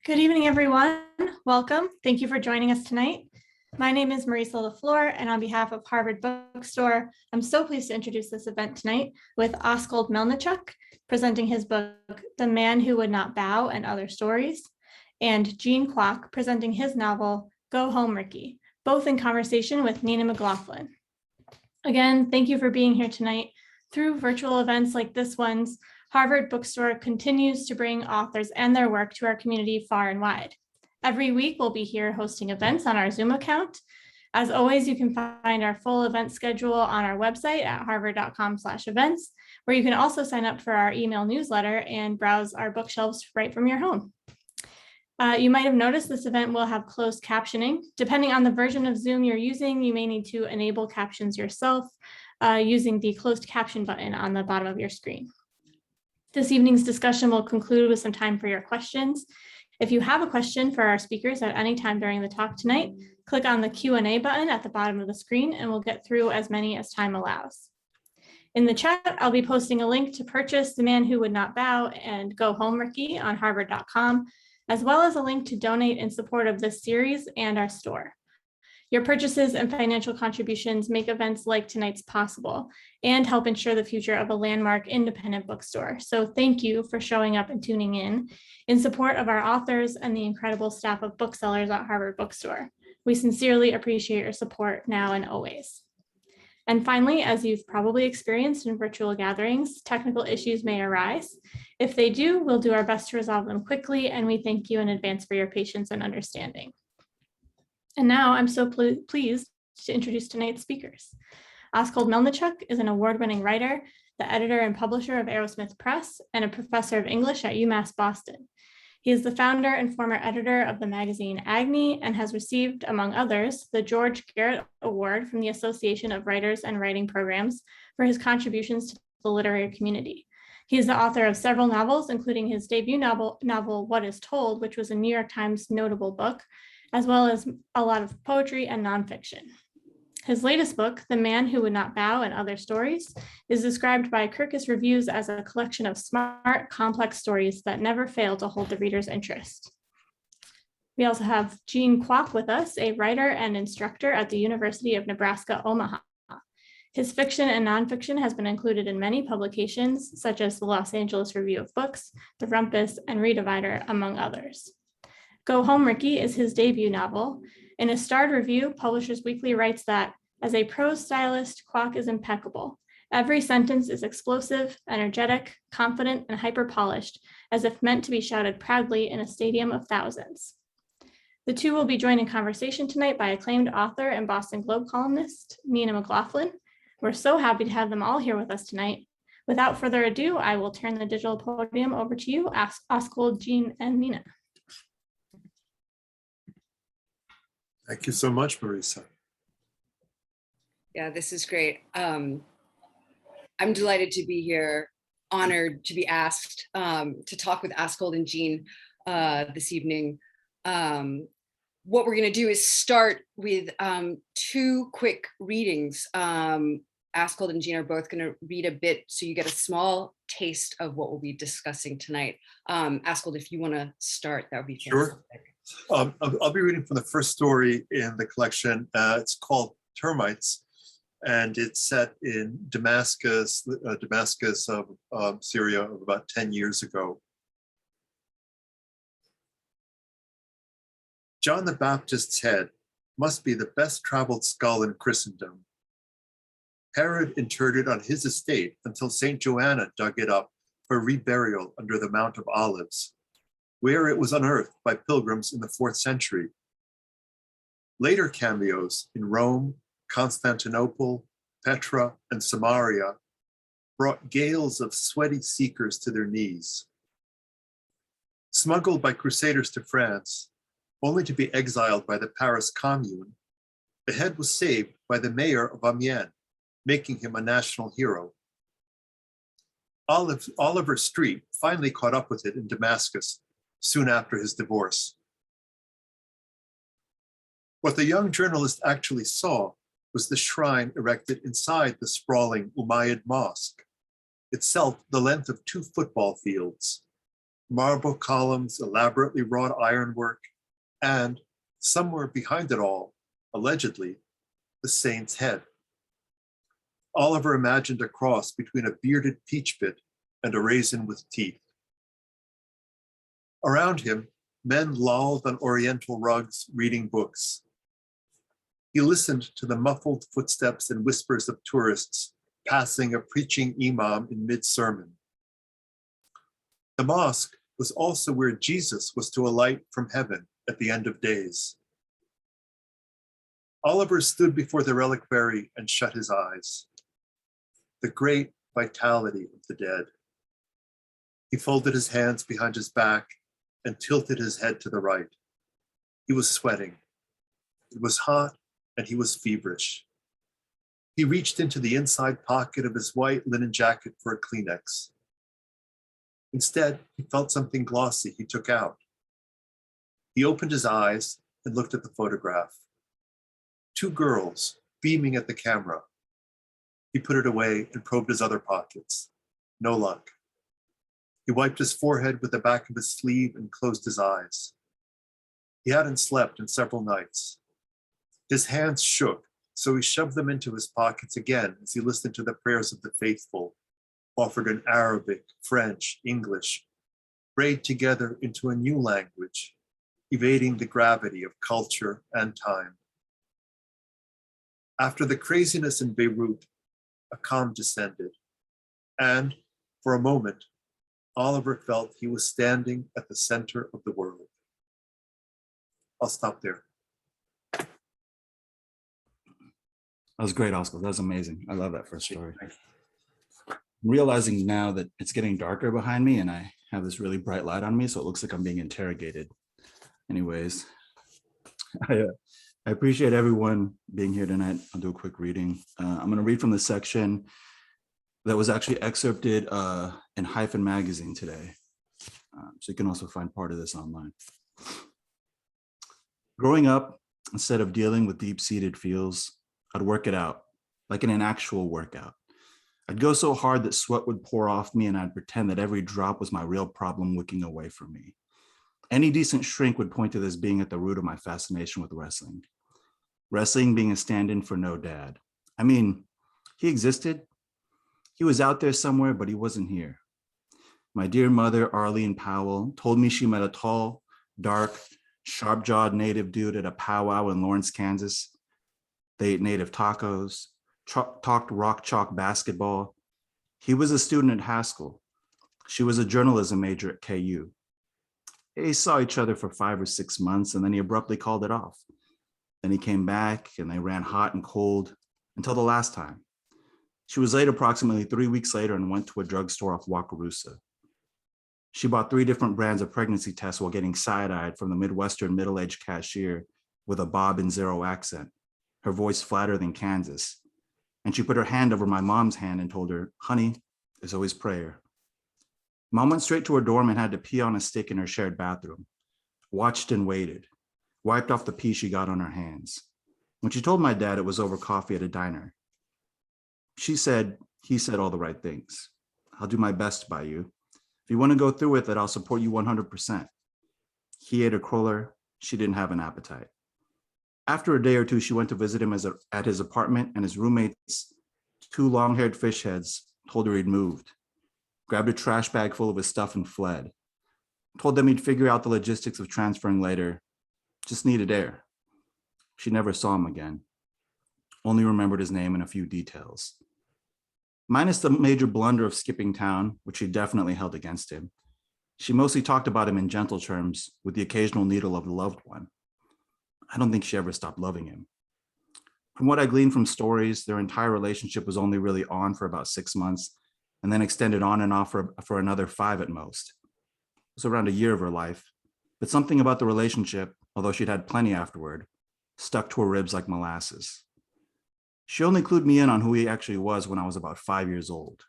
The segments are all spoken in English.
Good evening, everyone. Welcome. Thank you for joining us tonight. My name is Marisa LaFleur, and on behalf of Harvard Bookstore, I'm so pleased to introduce this event tonight with Askold Melnyczuk, presenting his book, The Man Who Would Not Bow and Other Stories, and GENE KWAK, presenting his novel, Go Home, Ricky, both in conversation with Nina MacLaughglin. Again, thank you for being here tonight. Through virtual events like this one's, Harvard Bookstore continues to bring authors and their work to our community far and wide. Every week, we'll be here hosting events on our Zoom account. As always, you can find our full event schedule on our website at harvard.com/events, where you can also sign up for our email newsletter and browse our bookshelves right from your home. You might have noticed this event will have closed captioning. Depending on the version of Zoom you're using, you may need to enable captions yourself using the closed caption button on the bottom of your screen. This evening's discussion will conclude with some time for your questions. If you have a question for our speakers at any time during the talk tonight, click on the Q&A button at the bottom of the screen and we'll get through as many as time allows. In the chat, I'll be posting a link to purchase The Man Who Would Not Bow and Go Home, Ricky on harvard.com, as well as a link to donate in support of this series and our store. Your purchases and financial contributions make events like tonight's possible and help ensure the future of a landmark independent bookstore. So thank you for showing up and tuning in support of our authors and the incredible staff of booksellers at Harvard Bookstore. We sincerely appreciate your support now and always. And finally, as you've probably experienced in virtual gatherings, technical issues may arise. If they do, we'll do our best to resolve them quickly, and we thank you in advance for your patience and understanding. And now I'm so pleased to introduce tonight's speakers. Askold Melnyczuk is an award-winning writer, the editor and publisher of Aerosmith Press, and a professor of English at UMass Boston. He is the founder and former editor of the magazine AGNI and has received, among others, the George Garrett Award from the Association of Writers and Writing Programs for his contributions to the literary community. He is the author of several novels, including his debut novel, What Is Told, which was a New York Times notable book, as well as a lot of poetry and nonfiction. His latest book, The Man Who Would Not Bow and Other Stories, is described by Kirkus Reviews as a collection of smart, complex stories that never fail to hold the reader's interest. We also have GENE KWAK with us, a writer and instructor at the University of Nebraska, Omaha. His fiction and nonfiction has been included in many publications, such as the Los Angeles Review of Books, The Rumpus, and Redivider, among others. Go Home, Ricky is his debut novel. In a starred review, Publishers Weekly writes that, as a prose stylist, KWAK is impeccable. Every sentence is explosive, energetic, confident, and hyper-polished, as if meant to be shouted proudly in a stadium of thousands. The two will be joined in conversation tonight by acclaimed author and Boston Globe columnist, Nina MacLaughglin. We're so happy to have them all here with us tonight. Without further ado, I will turn the digital podium over to you, Askold, GENE, and Nina. Thank you so much, Marisa. Yeah, this is great. I'm delighted to be here, honored to be asked to talk with Askold and GENE this evening. What we're going to do is start with two quick readings. Askold and GENE are both going to read a bit so you get a small taste of what we'll be discussing tonight. Askold, if you want to start, that would be fantastic. Sure. I'll be reading from the first story in the collection. It's called Termites, and it's set in Damascus, Syria, of about 10 years ago. John the Baptist's head must be the best traveled skull in Christendom. Herod interred it on his estate until St. Joanna dug it up for reburial under the Mount of Olives, where it was unearthed by pilgrims in the 4th century. Later cameos in Rome, Constantinople, Petra, and Samaria brought gales of sweaty seekers to their knees. Smuggled by crusaders to France, only to be exiled by the Paris Commune, the head was saved by the mayor of Amiens, making him a national hero. Oliver Street finally caught up with it in Damascus soon after his divorce. What the young journalist actually saw was the shrine erected inside the sprawling Umayyad mosque, itself the length of 2 football fields, marble columns, elaborately wrought ironwork, and somewhere behind it all, allegedly, the saint's head. Oliver imagined a cross between a bearded peach pit and a raisin with teeth. Around him, men lolled on oriental rugs, reading books. He listened to the muffled footsteps and whispers of tourists passing a preaching imam in mid-sermon. The mosque was also where Jesus was to alight from heaven at the end of days. Oliver stood before the reliquary and shut his eyes. The great vitality of the dead. He folded his hands behind his back and tilted his head to the right. He was sweating. It was hot and he was feverish. He reached into the inside pocket of his white linen jacket for a Kleenex. Instead, he felt something glossy he took out. He opened his eyes and looked at the photograph. Two girls beaming at the camera. He put it away and probed his other pockets. No luck. He wiped his forehead with the back of his sleeve and closed his eyes. He hadn't slept in several nights. His hands shook, so he shoved them into his pockets again as he listened to the prayers of the faithful, offered in Arabic, French, English, braid together into a new language, evading the gravity of culture and time. After the craziness in Beirut, a calm descended, and for a moment, Oliver felt he was standing at the center of the world. I'll stop there. That was great, Askold. That was amazing. I love that first story. I'm realizing now that it's getting darker behind me and I have this really bright light on me, so it looks like I'm being interrogated. Anyways, I appreciate everyone being here tonight. I'll do a quick reading. I'm going to read from the section that was actually excerpted in Hyphen magazine today. So you can also find part of this online. Growing up, instead of dealing with deep-seated feels, I'd work it out, like in an actual workout. I'd go so hard that sweat would pour off me and I'd pretend that every drop was my real problem wicking away from me. Any decent shrink would point to this being at the root of my fascination with wrestling. Wrestling being a stand-in for no dad. I mean, he existed. He was out there somewhere, but he wasn't here. My dear mother, Arlene Powell, told me she met a tall, dark, sharp-jawed native dude at a powwow in Lawrence, Kansas. They ate native tacos, talked rock chalk basketball. He was a student at Haskell. She was a journalism major at KU. They saw each other for 5 or 6 months, and then he abruptly called it off. Then he came back, and they ran hot and cold until the last time. She was late approximately 3 weeks later and went to a drugstore off Wakarusa. She bought 3 different brands of pregnancy tests while getting side-eyed from the Midwestern middle-aged cashier with a Bob and Zero accent, her voice flatter than Kansas. And she put her hand over my mom's hand and told her, "Honey, there's always prayer." Mom went straight to her dorm and had to pee on a stick in her shared bathroom, watched and waited, wiped off the pee she got on her hands. When she told my dad it was over coffee at a diner, he said all the right things. "I'll do my best by you. If you want to go through with it, I'll support you 100%. He ate a cruller. She didn't have an appetite. After a day or two, she went to visit him at his apartment, and his roommates, 2 long-haired fish heads, told her he'd moved, grabbed a trash bag full of his stuff and fled. Told them he'd figure out the logistics of transferring later, just needed air. She never saw him again, only remembered his name and a few details. Minus the major blunder of skipping town, which she definitely held against him, she mostly talked about him in gentle terms with the occasional needle of the loved one. I don't think she ever stopped loving him. From what I gleaned from stories, their entire relationship was only really on for about 6 months and then extended on and off for another 5 at most. It was around a year of her life, but something about the relationship, although she'd had plenty afterward, stuck to her ribs like molasses. She only clued me in on who he actually was when I was about 5 years old.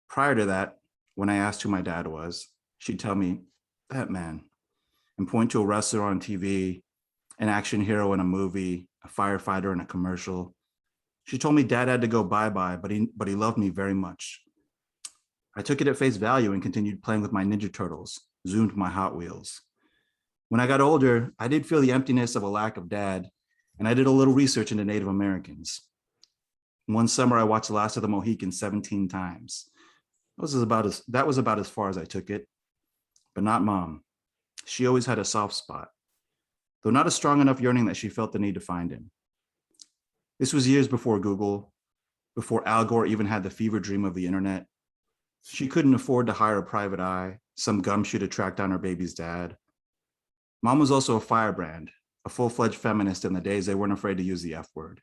Prior to that, when I asked who my dad was, she'd tell me, "That man," and point to a wrestler on TV, an action hero in a movie, a firefighter in a commercial. She told me Dad had to go bye-bye, but he loved me very much. I took it at face value and continued playing with my Ninja Turtles, zoomed my Hot Wheels. When I got older, I did feel the emptiness of a lack of dad, and I did a little research into Native Americans. One summer, I watched The Last of the Mohicans 17 times. That was about as far as I took it, but not Mom. She always had a soft spot, though not a strong enough yearning that she felt the need to find him. This was years before Google, before Al Gore even had the fever dream of the internet. She couldn't afford to hire a private eye, some gumshoe to track down her baby's dad. Mom was also a firebrand, a full-fledged feminist in the days they weren't afraid to use the F word,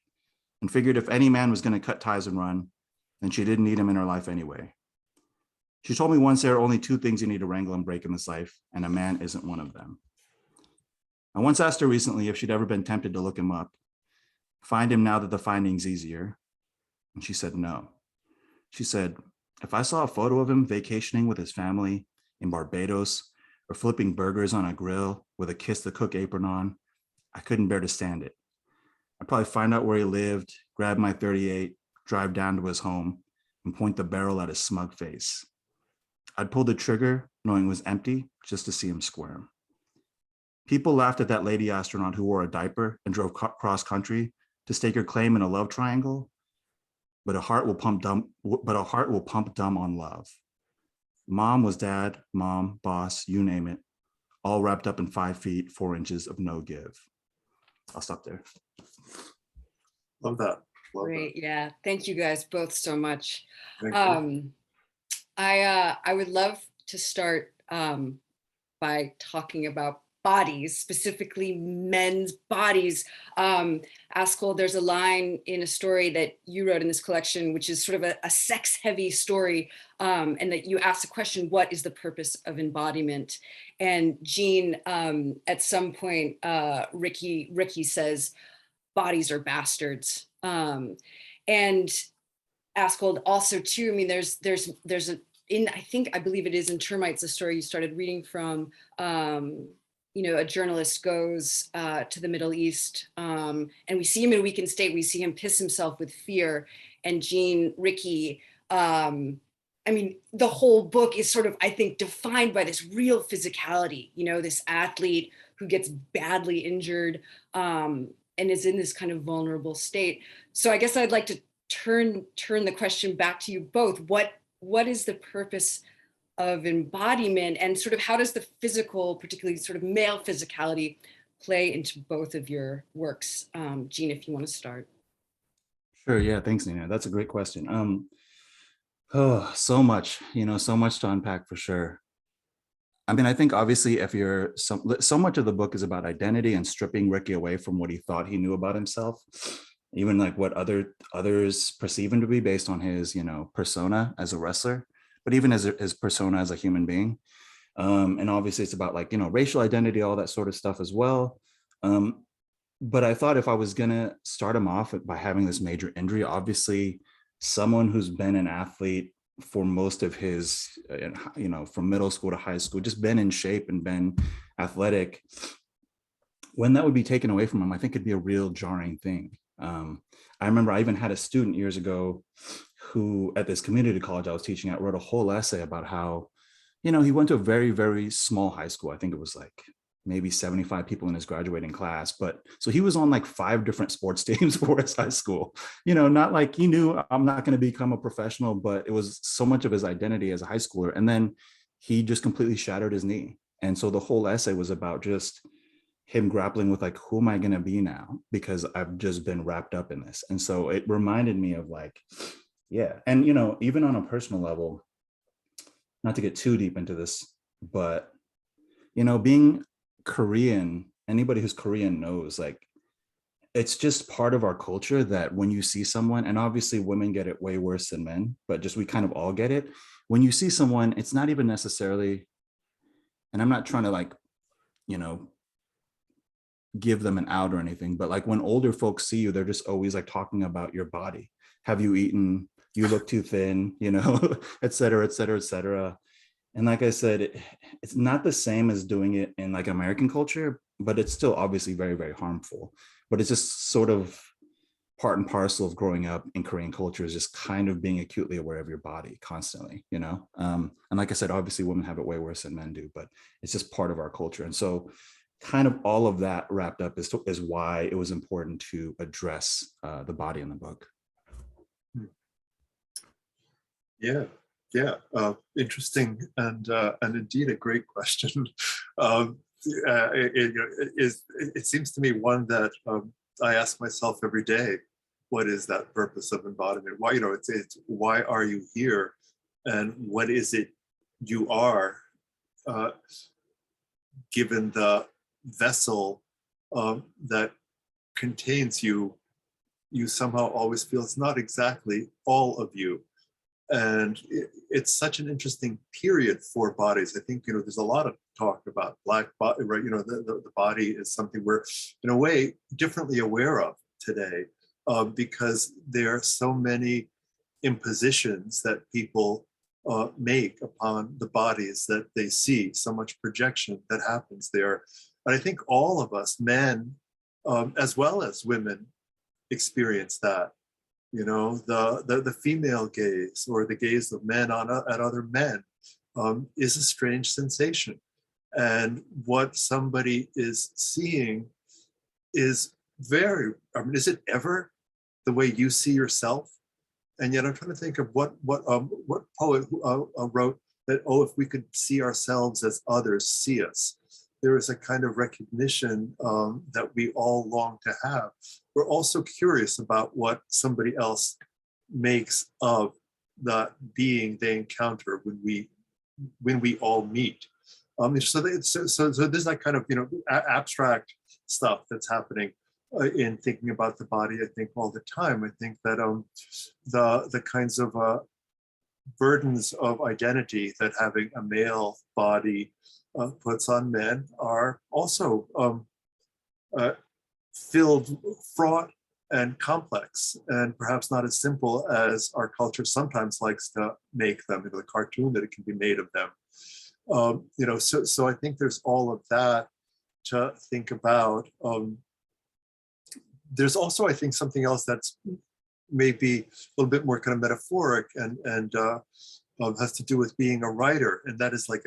and figured if any man was going to cut ties and run, then she didn't need him in her life anyway. She told me once there are only two things you need to wrangle and break in this life, and a man isn't one of them. I once asked her recently if she'd ever been tempted to look him up, find him now that the finding's easier, and she said no. She said, if I saw a photo of him vacationing with his family in Barbados or flipping burgers on a grill with a Kiss the Cook apron on, I couldn't bear to stand it. I'd probably find out where he lived, grab my .38, drive down to his home, and point the barrel at his smug face. I'd pull the trigger knowing it was empty just to see him squirm. People laughed at that lady astronaut who wore a diaper and drove cross country to stake her claim in a love triangle, but a heart will pump dumb on love. Mom was dad, mom, boss, you name it, all wrapped up in 5 feet, 4 inches of no give. I'll stop there. Love that. Love Great. Yeah. Thank you guys both so much. that. Thank you. I would love to start by talking about bodies, specifically men's bodies. Askold, there's a line in a story that you wrote in this collection, which is sort of a sex-heavy story, and that you asked the question, what is the purpose of embodiment? And Gene, at some point, Ricky says, bodies are bastards. And Askold also too, I mean, there's I believe it is in Termites, the story you started reading from, a journalist goes to the Middle East, and we see him in a weakened state. We see him piss himself with fear. And Ricky, I mean, the whole book is sort of, I think, defined by this real physicality, this athlete who gets badly injured and is in this kind of vulnerable state. So I guess I'd like to turn the question back to you both. What is the purpose of embodiment, and sort of how does the physical, particularly sort of male physicality, play into both of your works? Gene, if you want to start. Sure. Yeah. Thanks, Nina. That's a great question. So much, so much to unpack for sure. I mean, I think obviously if you're so much of the book is about identity and stripping Ricky away from what he thought he knew about himself, even like what others perceive him to be based on his, persona as a wrestler, but even as his persona as a human being. And obviously it's about like, racial identity, all that sort of stuff as well. But I thought if I was gonna start him off by having this major injury, obviously someone who's been an athlete for most of his, from middle school to high school, just been in shape and been athletic, when that would be taken away from him, I think it'd be a real jarring thing. I remember I even had a student years ago who at this community college I was teaching at wrote a whole essay about how, he went to a very, very small high school. I think it was like maybe 75 people in his graduating class. But so he was on like 5 different sports teams for his high school, not like he knew I'm not going to become a professional, but it was so much of his identity as a high schooler. And then he just completely shattered his knee. And so the whole essay was about just him grappling with like, who am I going to be now? Because I've just been wrapped up in this. And so it reminded me of like, yeah. And, even on a personal level, not to get too deep into this, but, being Korean, anybody who's Korean knows, like, it's just part of our culture that when you see someone, and obviously women get it way worse than men, but just we kind of all get it. When you see someone, it's not even necessarily, and I'm not trying to like, give them an out or anything, but like when older folks see you, they're just always like talking about your body. Have you eaten? You look too thin, et cetera, et cetera, et cetera. And like I said, it's not the same as doing it in like American culture, but it's still obviously very, very harmful. But it's just sort of part and parcel of growing up in Korean culture is just kind of being acutely aware of your body constantly, you know? And like I said, obviously women have it way worse than men do, but it's just part of our culture. And so kind of all of that wrapped up is why it was important to address the body in the book. Yeah, yeah, interesting and indeed a great question. It seems to me one that I ask myself every day. What is that purpose of embodiment? Why, it's why are you here, and what is it you are, given the vessel that contains you? You somehow always feel it's not exactly all of you. And it's such an interesting period for bodies. I think, there's a lot of talk about Black body, right? The body is something we're, in a way, differently aware of today, because there are so many impositions that people make upon the bodies that they see, so much projection that happens there. But I think all of us, men, as well as women, experience that. The female gaze, or the gaze of men at other men, is a strange sensation. And what somebody is seeing is is it ever the way you see yourself? And yet I'm trying to think of what poet wrote that, if we could see ourselves as others see us. There is a kind of recognition that we all long to have. We're also curious about what somebody else makes of the being they encounter when we all meet. So there's that kind of abstract stuff that's happening in thinking about the body. I think all the time. I think that the kinds of burdens of identity that having a male body puts on men are also fraught and complex, and perhaps not as simple as our culture sometimes likes to make them, the cartoon that it can be made of them. So I think there's all of that to think about. There's also, I think, something else that's maybe a little bit more kind of metaphoric and has to do with being a writer. And that is, like,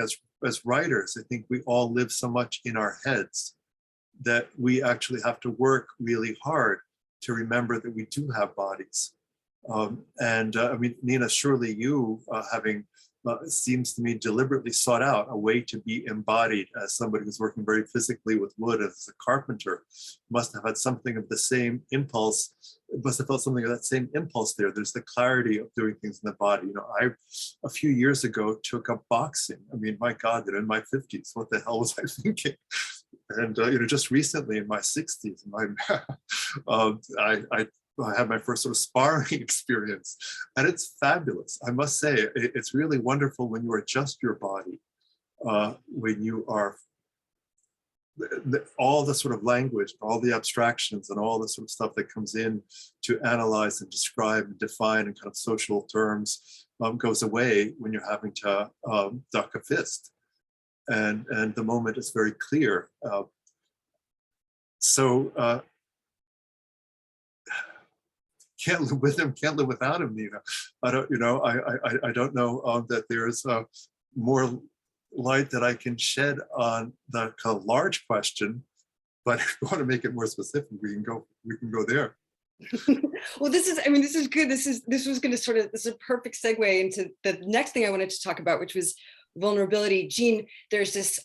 as writers, I think we all live so much in our heads that we actually have to work really hard to remember that we do have bodies. I mean, Nina, surely you, having seems to me deliberately sought out a way to be embodied as somebody who's working very physically with wood as a carpenter, must have had something of the same impulse, must have felt something of that same impulse there. There's the clarity of doing things in the body. I, a few years ago, took up boxing. I mean, my God, in my 50s, what the hell was I thinking? And just recently in my 60s, I had my first sort of sparring experience, and it's fabulous. I must say, it's really wonderful when you adjust your body, when you are all the sort of language, all the abstractions, and all the sort of stuff that comes in to analyze and describe and define in kind of social terms goes away when you're having to duck a fist, and the moment is very clear. Can't live with him, can't live without him, Nina. I don't know that there's more light that I can shed on the kind of large question, but if you want to make it more specific, we can go there. Well, this is good. This was going to this is a perfect segue into the next thing I wanted to talk about, which was vulnerability. Gene, there's this,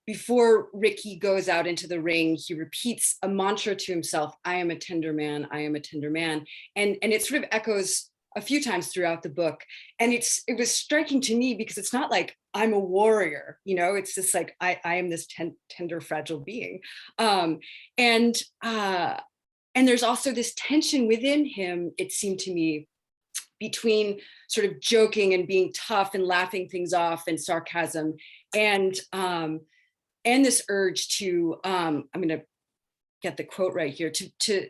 before Ricky goes out into the ring, he repeats a mantra to himself, I am a tender man, I am a tender man. And it sort of echoes a few times throughout the book. And it was striking to me because it's not like I'm a warrior, it's just like, I am this tender, fragile being. And there's also this tension within him, it seemed to me, between sort of joking and being tough and laughing things off and sarcasm, and this urge to, I'm going to get the quote right here, to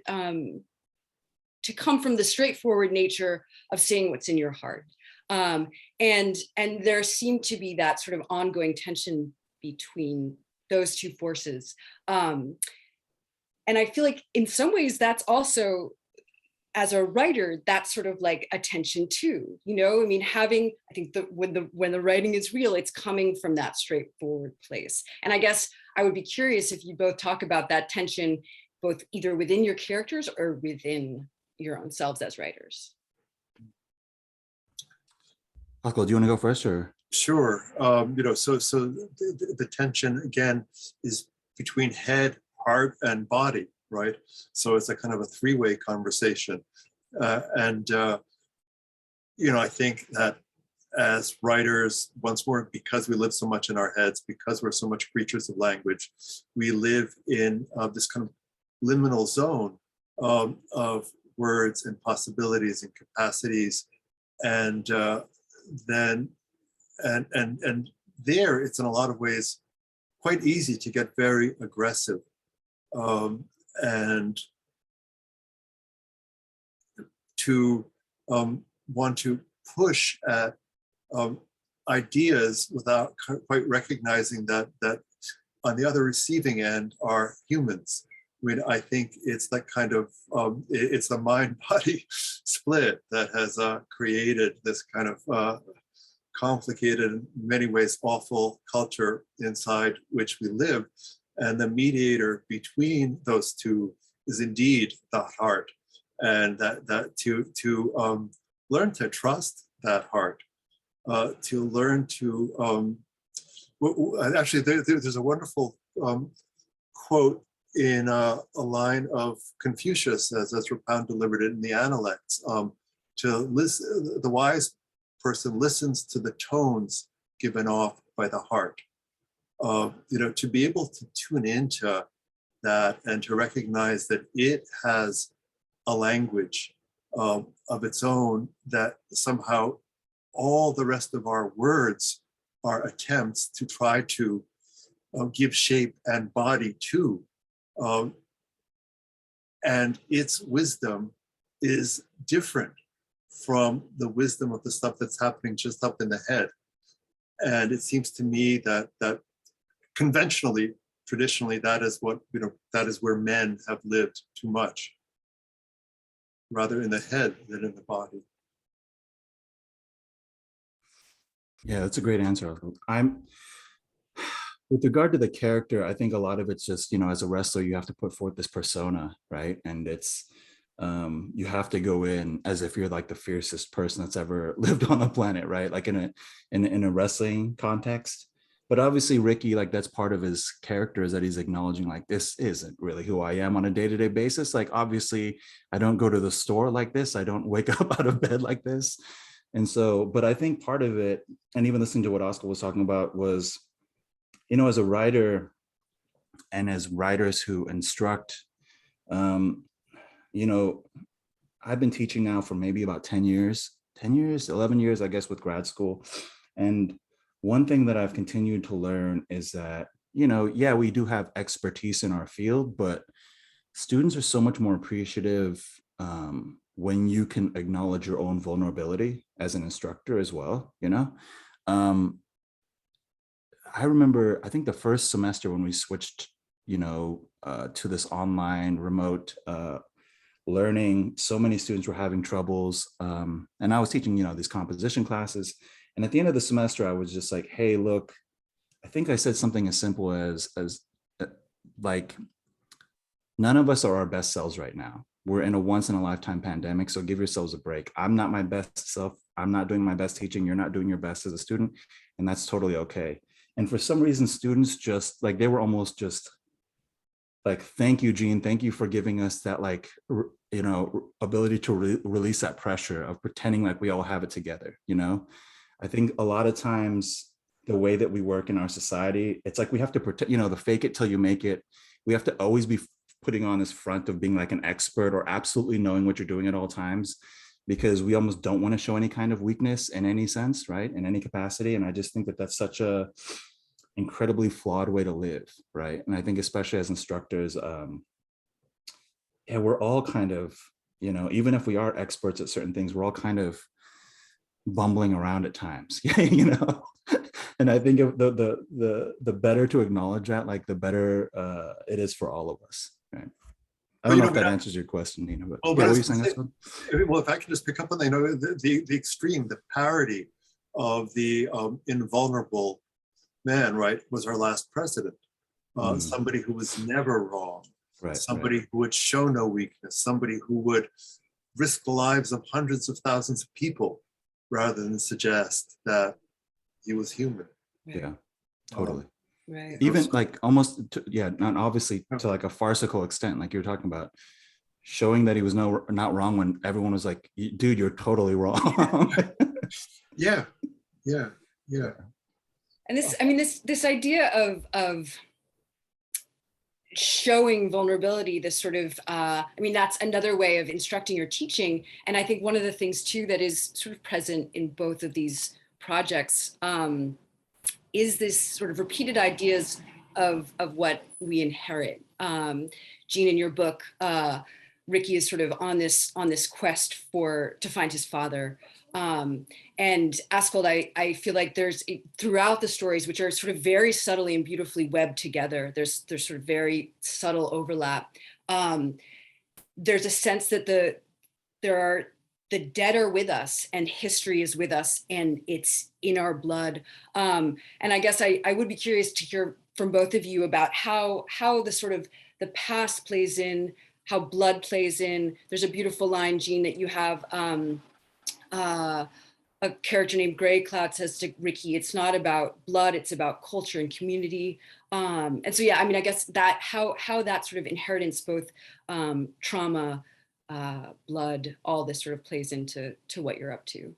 come from the straightforward nature of saying what's in your heart. And there seemed to be that sort of ongoing tension between those two forces. And I feel like in some ways that's also as a writer, that's sort of like attention too, you know, I mean, I think that when the writing is real, it's coming from that straightforward place. And I guess I would be curious if you both talk about that tension, both either within your characters or within your own selves as writers. Askold, do you want to go first, or? Sure. So the tension again is between head, heart, and body, right? So it's a kind of a three-way conversation. I think that as writers, once more, because we live so much in our heads, because we're so much creatures of language, we live in this kind of liminal zone of words and possibilities and capacities. And then there, it's in a lot of ways quite easy to get very aggressive and to want to push at ideas without quite recognizing that on the other receiving end are humans. I mean, I think it's that kind of, it's the mind-body split that has created this kind of complicated, in many ways awful culture inside which we live. And the mediator between those two is indeed the heart. And that to learn to trust that heart, to learn to, actually there's a wonderful quote in a line of Confucius, as Rapound delivered it in the Analects, to listen, the wise person listens to the tones given off by the heart. To be able to tune into that and to recognize that it has a language of its own, that somehow all the rest of our words are attempts to try to give shape and body to. And its wisdom is different from the wisdom of the stuff that's happening just up in the head. And it seems to me that conventionally, traditionally, that is what, that is where men have lived too much, rather in the head than in the body. Yeah, that's a great answer. With regard to the character, I think a lot of it's just, as a wrestler, you have to put forth this persona, right? And it's, you have to go in as if you're like the fiercest person that's ever lived on the planet, right? Like in a wrestling context. But obviously Ricky, like that's part of his character, is that he's acknowledging like, this isn't really who I am on a day-to-day basis. Like, obviously I don't go to the store like this. I don't wake up out of bed like this. And so, but I think part of it, and even listening to what Askold was talking about, was, as a writer and as writers who instruct, I've been teaching now for maybe about 11 years, I guess, with grad school. And one thing that I've continued to learn is that, yeah, we do have expertise in our field, but students are so much more appreciative when you can acknowledge your own vulnerability as an instructor as well, I remember, I think the first semester when we switched, to this online remote learning, so many students were having troubles. And I was teaching, these composition classes. And at the end of the semester, I was just like, hey, look, I think I said something as simple as like, none of us are our best selves right now. We're in a once in a lifetime pandemic. So give yourselves a break. I'm not my best self. I'm not doing my best teaching. You're not doing your best as a student. And that's totally okay. And for some reason, students just like, they were almost just like, thank you, Gene. Thank you for giving us that, like, ability to release that pressure of pretending like we all have it together. I think a lot of times the way that we work in our society, it's like we have to protect, the fake it till you make it. We have to always be putting on this front of being like an expert or absolutely knowing what you're doing at all times, because we almost don't want to show any kind of weakness in any sense, right? In any capacity. And I just think that that's such a incredibly flawed way to live, right? And I think especially as instructors, we're all kind of, even if we are experts at certain things, we're all kind of bumbling around at times, And I think if the better to acknowledge that, like the better it is for all of us, right? I don't know if that answers your question, Nina, but well, yeah, but what were you saying? well, if I can just pick up on that, the extreme, the parody of the invulnerable man, right, was our last president. Somebody who was never wrong, somebody who would show no weakness, somebody who would risk the lives of hundreds of thousands of people rather than suggest that he was human. Yeah, totally. Right. Even like almost, not obviously to like a farcical extent, like you were talking about, showing that he was not wrong when everyone was like, dude, you're totally wrong. Yeah. And this idea of showing vulnerability, this sort of, that's another way of instructing or teaching. And I think one of the things too that is sort of present in both of these projects is this sort of repeated ideas of what we inherit. Jean, in your book, Ricky is sort of on this quest to find his father. And Askold, I feel like there's throughout the stories, which are sort of very subtly and beautifully webbed together, there's sort of very subtle overlap. There's a sense that the dead are with us and history is with us and it's in our blood. And I guess I would be curious to hear from both of you about how the sort of the past plays in, how blood plays in. There's a beautiful line, Jean, that you have a character named Gray Cloud says to Ricky, it's not about blood, it's about culture and community. And so, yeah, I guess that how that sort of inheritance, both trauma, blood, all this sort of plays into what you're up to.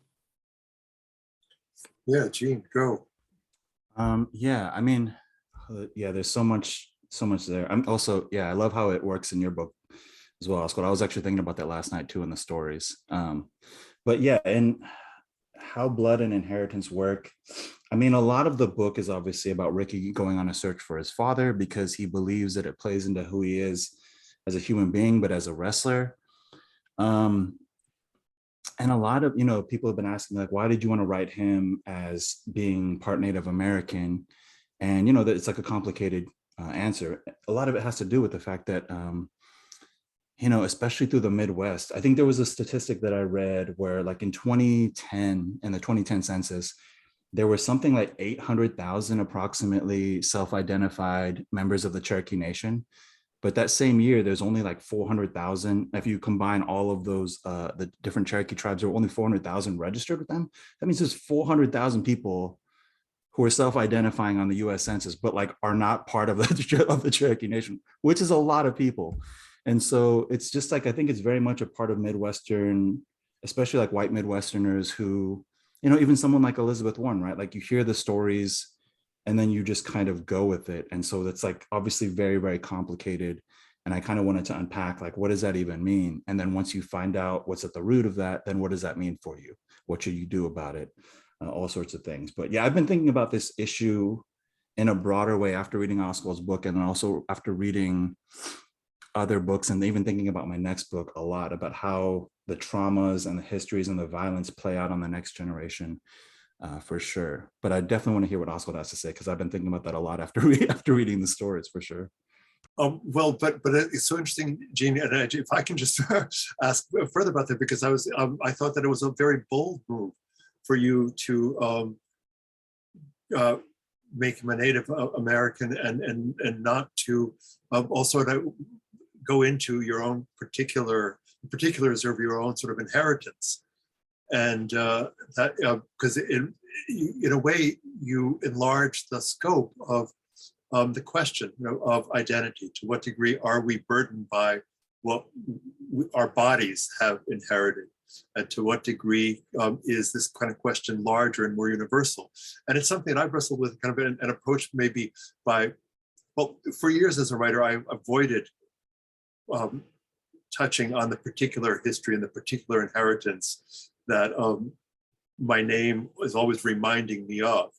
Yeah, Jean, go. There's so much there. I'm also, I love how it works in your book as well, Scott. I was actually thinking about that last night too in the stories. But yeah, and how blood and inheritance work. A lot of the book is obviously about Ricky going on a search for his father because he believes that it plays into who he is as a human being, but as a wrestler. And a lot of, people have been asking, like, why did you want to write him as being part Native American? And, that it's like a complicated answer. A lot of it has to do with the fact that, especially through the Midwest, I think there was a statistic that I read where like in 2010, in the 2010 census, there was something like 800,000 approximately self-identified members of the Cherokee Nation. But that same year, there's only like 400,000. If you combine all of those, the different Cherokee tribes, there were only 400,000 registered with them. That means there's 400,000 people who are self-identifying on the U.S. Census, but like are not part of the Cherokee Nation, which is a lot of people. And so it's just like, I think it's very much a part of Midwestern, especially like white Midwesterners who, even someone like Elizabeth Warren, right? Like you hear the stories and then you just kind of go with it. And so that's like obviously very, very complicated. And I kind of wanted to unpack, like, what does that even mean? And then once you find out what's at the root of that, then what does that mean for you? What should you do about it? All sorts of things. But yeah, I've been thinking about this issue in a broader way after reading Askold's book, and then also after reading other books, and even thinking about my next book a lot about how the traumas and the histories and the violence play out on the next generation, for sure. But I definitely want to hear what Askold has to say, because I've been thinking about that a lot after reading the stories, for sure. Well, but it's so interesting, Jean, and if I can just ask further about that, because I thought that it was a very bold move for you to make him a Native American and not to also to go into your own particulars of your own sort of inheritance. And that because in a way you enlarge the scope of the question of identity. To what degree are we burdened by what our bodies have inherited? And to what degree is this kind of question larger and more universal? And it's something that I've wrestled with, kind of an approach maybe by, well, for years as a writer, I avoided touching on the particular history and the particular inheritance that my name is always reminding me of.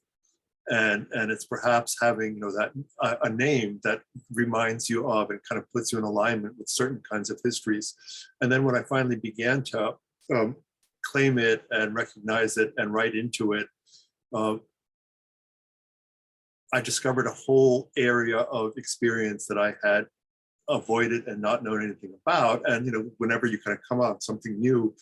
And it's perhaps having that a name that reminds you of and kind of puts you in alignment with certain kinds of histories. And then when I finally began to claim it and recognize it and write into it, I discovered a whole area of experience that I had avoided and not known anything about. And whenever you kind of come on something new,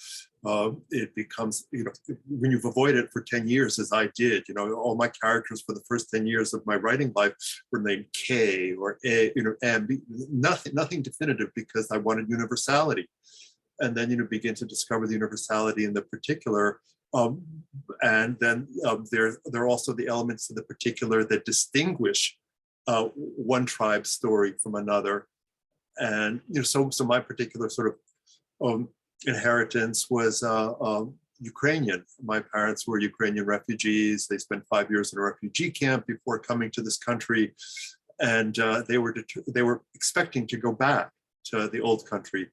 it becomes, when you've avoided it for 10 years, as I did, all my characters for the first 10 years of my writing life were named K or A, M, nothing definitive, because I wanted universality. And then, begin to discover the universality in the particular. And then there are also the elements of the particular that distinguish one tribe's story from another. And so my particular sort of inheritance was Ukrainian. My parents were Ukrainian refugees. They spent 5 years in a refugee camp before coming to this country, and they were expecting to go back to the old country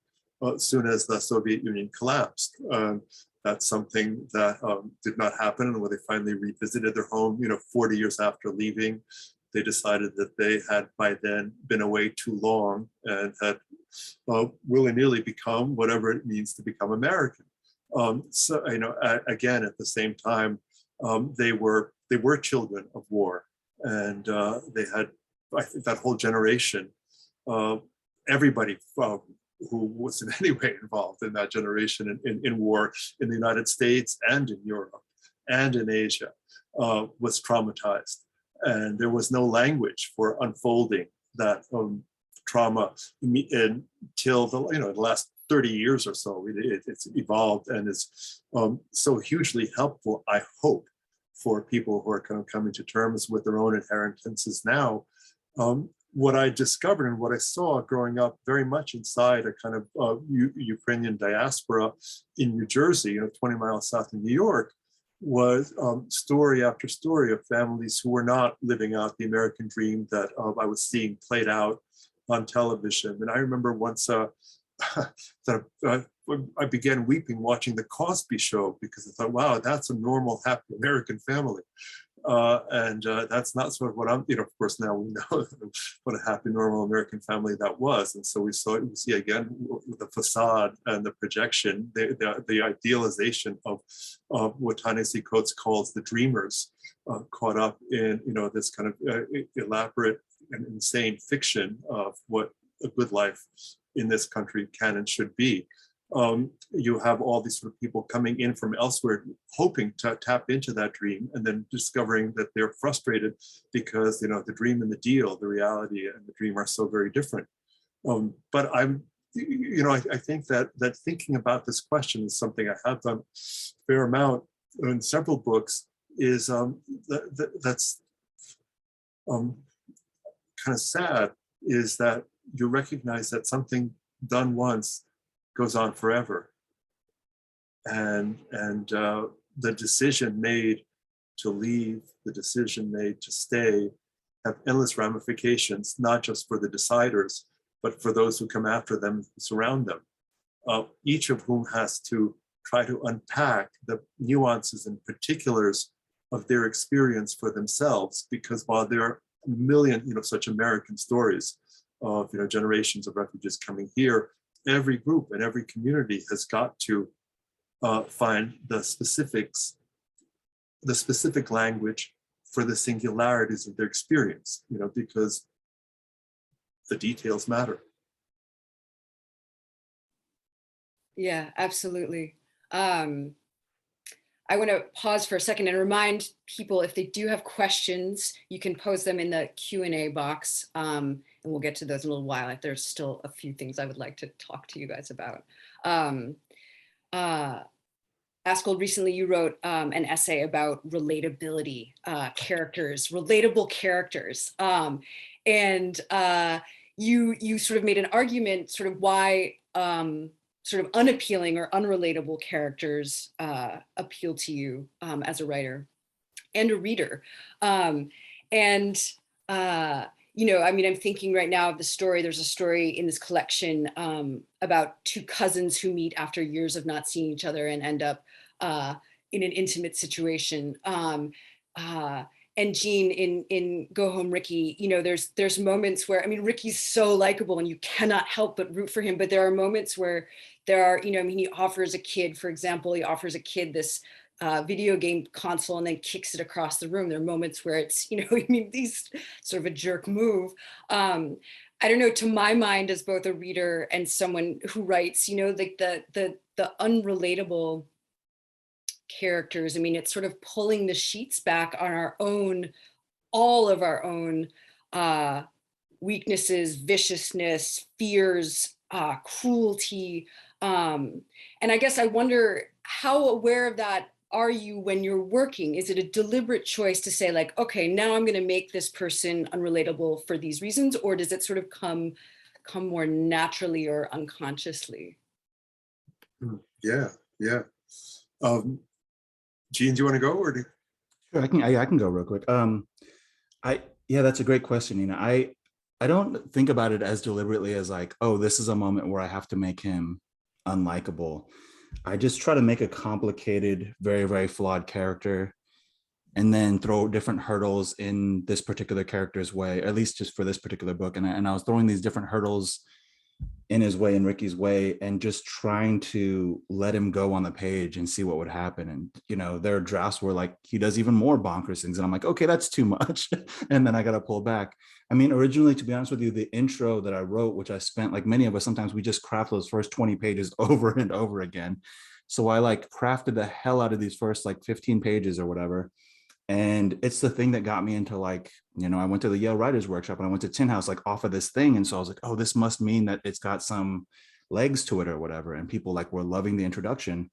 as soon as the Soviet Union collapsed. That's something that did not happen, and when they finally revisited their home, 40 years after leaving, they decided that they had by then been away too long and had willy-nilly become whatever it means to become American. So again, at the same time, they were children of war, and they had, I think, that whole generation, everybody who was in any way involved in that generation in war in the United States and in Europe and in Asia was traumatized. And there was no language for unfolding that trauma until the last 30 years or so. It's evolved and is so hugely helpful, I hope, for people who are kind of coming to terms with their own inheritances now. What I discovered and what I saw growing up very much inside a kind of Ukrainian diaspora in New Jersey, 20 miles south of New York, was story after story of families who were not living out the American dream that I was seeing played out on television. And I remember once that I began weeping watching The Cosby Show, because I thought, wow, that's a normal, happy American family. And that's not sort of what I'm, of course, now we know what a happy, normal American family that was. And so we see again the facade and the projection, the idealization of what Ta-Nehisi Coates calls the dreamers, caught up in, this kind of elaborate and insane fiction of what a good life in this country can and should be. You have all these sort of people coming in from elsewhere, hoping to tap into that dream, and then discovering that they're frustrated because the dream and the deal, the reality and the dream, are so very different. But I think that thinking about this question is something I have done a fair amount in several books. Is that's kind of sad, is that you recognize that something done once goes on forever, and the decision made to leave, the decision made to stay, have endless ramifications, not just for the deciders, but for those who come after them, surround them, each of whom has to try to unpack the nuances and particulars of their experience for themselves, because while there are a million such American stories of generations of refugees coming here, every group and every community has got to find the specific language for the singularities of their experience, because the details matter. Yeah, absolutely. I want to pause for a second and remind people, if they do have questions, you can post them in the Q&A box, and we'll get to those in a little while. There's still a few things I would like to talk to you guys about. Askold, recently you wrote an essay about relatability, relatable characters. And you sort of made an argument sort of why sort of unappealing or unrelatable characters appeal to you as a writer and a reader. I'm thinking right now of the story. There's a story in this collection about two cousins who meet after years of not seeing each other and end up in an intimate situation. And Gene in Go Home Ricky, there's moments where, Ricky's so likable and you cannot help but root for him. But there are moments where there are, he offers a kid, for example, this video game console and then kicks it across the room. There are moments where it's, these sort of a jerk move. I don't know, to my mind as both a reader and someone who writes, you know, like the unrelatable characters. I mean, it's sort of pulling the sheets back on our own, all of our own weaknesses, viciousness, fears, cruelty. And I guess I wonder, how aware of that are you when you're working? Is it a deliberate choice to say like, okay, now I'm going to make this person unrelatable for these reasons, or does it sort of come more naturally or unconsciously? Yeah, yeah. Gene, do you want to go or do? Sure, I can go real quick. Yeah, that's a great question, Nina. I don't think about it as deliberately as like, oh, this is a moment where I have to make him unlikable. I just try to make a complicated, very, very flawed character and then throw different hurdles in this particular character's way, at least just for this particular book. And I was throwing these different hurdles in his way, in Ricky's way, and just trying to let him go on the page and see what would happen. And, you know, there are drafts where like he does even more bonkers things. And I'm like, okay, that's too much. And then I got to pull back. I mean, originally, to be honest with you, the intro that I wrote, which I spent, like many of us, sometimes we just craft those first 20 pages over and over again. So I like crafted the hell out of these first like 15 pages or whatever. And it's the thing that got me into like, you know, I went to the Yale Writers Workshop and I went to Tin House like off of this thing. And so I was like, oh, this must mean that it's got some legs to it or whatever. And people like were loving the introduction.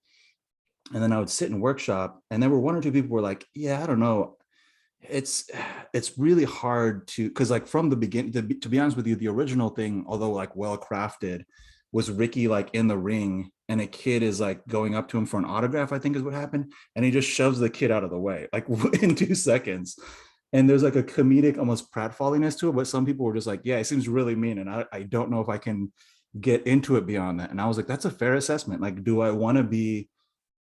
And then I would sit in workshop and there were one or two people were like, yeah, I don't know. It's really hard to, because like from the beginning, to be honest with you, the original thing, although like well crafted, was Ricky like in the ring and a kid is like going up to him for an autograph, I think is what happened. And he just shoves the kid out of the way, like in 2 seconds. And there's like a comedic, almost pratfalliness to it. But some people were just like, yeah, it seems really mean. And I don't know if I can get into it beyond that. And I was like, that's a fair assessment. Like, do I want to be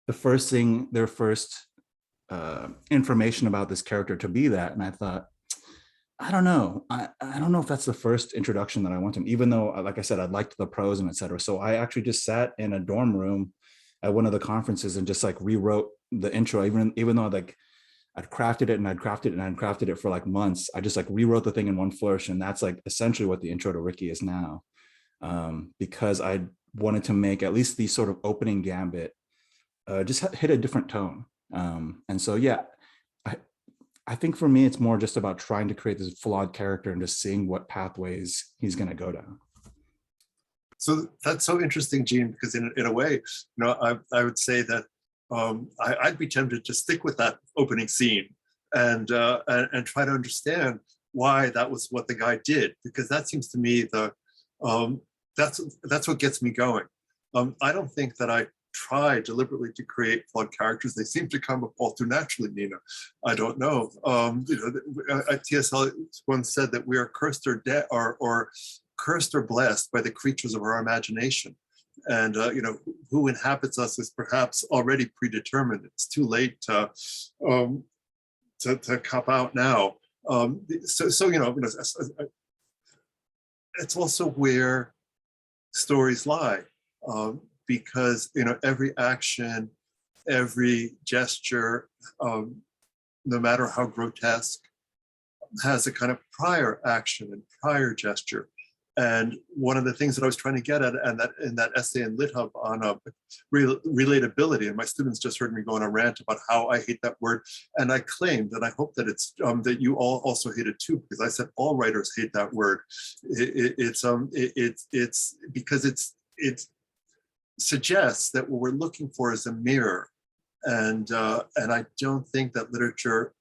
the first thing, their first information about this character to be that? And I thought, I don't know. I don't know if that's the first introduction that I want him, even though, like I said, I liked the prose and et cetera. So I actually just sat in a dorm room at one of the conferences and just like rewrote the intro, even though like I'd crafted it and I'd crafted it for like months. I just like rewrote the thing in one flourish. And that's like essentially what the intro to Ricky is now. Because I wanted to make at least the sort of opening gambit just hit a different tone. And so, yeah, I think for me, it's more just about trying to create this flawed character and just seeing what pathways he's going to go down. So that's so interesting, Gene, because in a way, you know, I would say that I'd be tempted to stick with that opening scene and try to understand why that was what the guy did, because that seems to me that's what gets me going. I don't think that I try deliberately to create flawed characters. They seem to come all too naturally, Nina. I don't know. You know, T.S. Eliot once said that we are cursed or cursed or blessed by the creatures of our imagination. And you know, who inhabits us is perhaps already predetermined. It's too late to cop out now. So you know, it's also where stories lie. Because you know, every action, every gesture, no matter how grotesque, has a kind of prior action and prior gesture. And one of the things that I was trying to get at, and that in that essay in LitHub on relatability, and my students just heard me go on a rant about how I hate that word, and I claimed, and I hope that it's that you all also hate it too, because I said all writers hate that word. It's because it's suggests that what we're looking for is a mirror, and I don't think that literature